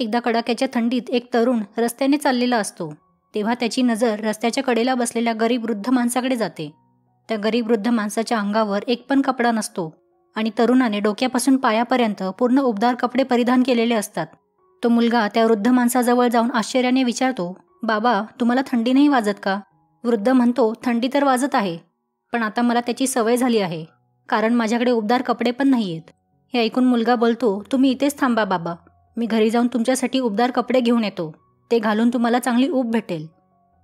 एकदा कडाक्याच्या थंडीत एक तरुण रस्त्याने चाललेला असतो, तेव्हा त्याची नजर रस्त्याच्या कडेला बसलेल्या गरीब वृद्ध माणसाकडे जाते. त्या गरीब वृद्ध माणसाच्या अंगावर एक पण कपडा नसतो आणि तरुणाने डोक्यापासून पायापर्यंत पूर्ण उबदार कपडे परिधान केलेले असतात. तो मुलगा त्या वृद्ध माणसाजवळ जाऊन आश्चर्याने विचारतो, बाबा, तुम्हाला थंडी नाही वाजत का? वृद्ध म्हणतो, थंडी तर वाजत आहे, पण आता मला त्याची सवय झाली आहे, कारण माझ्याकडे उबदार कपडे पण नाही आहेत. हे ऐकून मुलगा बोलतो, तुम्ही इथेच थांबा बाबा, मी घरी जाऊन तुमच्यासाठी उबदार कपडे घेऊन येतो, ते घालून तुम्हाला चांगली ऊब भेटेल.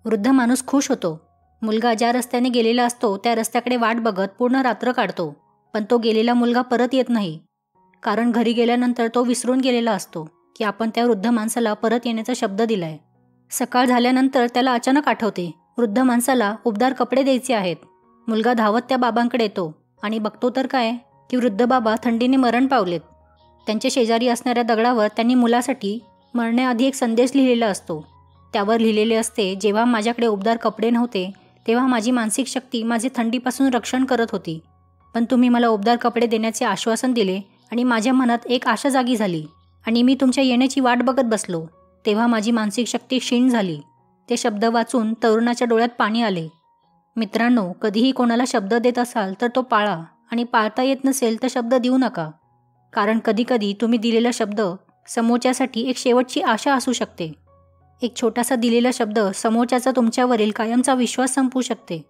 वृद्ध माणूस खुश होतो. मुलगा ज्या रस्त्याने गेलेला असतो त्या रस्त्याकडे वाट बघत पूर्ण रात्र काढतो, पण तो गेलेला मुलगा परत येत नाही. कारण घरी गेल्यानंतर तो विसरून गेलेला असतो की आपण त्या वृद्ध माणसाला परत येण्याचा शब्द दिलाय. सकाळ झाल्यानंतर त्याला अचानक आठवते, वृद्ध माणसाला उबदार कपडे द्यायचे आहेत. मुलगा धावत त्या बाबांकडे येतो आणि बघतो तर काय की वृद्ध बाबा थंडीने मरण पावलेत. त्यांच्या शेजारी असणाऱ्या दगडावर त्यांनी मुलासाठी मरण्याआधी एक संदेश लिहिलेला असतो. त्यावर लिहिलेले असते, जेव्हा माझ्याकडे उबदार कपडे नव्हते तेव्हा माझी मानसिक शक्ती माझे थंडीपासून रक्षण करत होती, पण तुम्ही मला उबदार कपडे देण्याचे आश्वासन दिले आणि माझ्या मनात एक आशा जागी झाली आणि मी तुमच्या येण्याची वाट बघत बसलो, तेव्हा माझी मानसिक शक्ती क्षीण झाली. ते शब्द वाचून तरुणाच्या डोळ्यात पाणी आले. मित्रांनो, कधीही कोणाला शब्द देत असाल तर तो पाळा आणि पाळता येत नसेल तर शब्द देऊ नका, कारण कधीकधी तुम्ही दिलेला शब्द समोरच्यासाठी एक शेवटची आशा असू शकते. एक छोटासा दिलेला शब्द समोरच्याचा तुमच्यावरील कायमचा विश्वास संपवू शकते.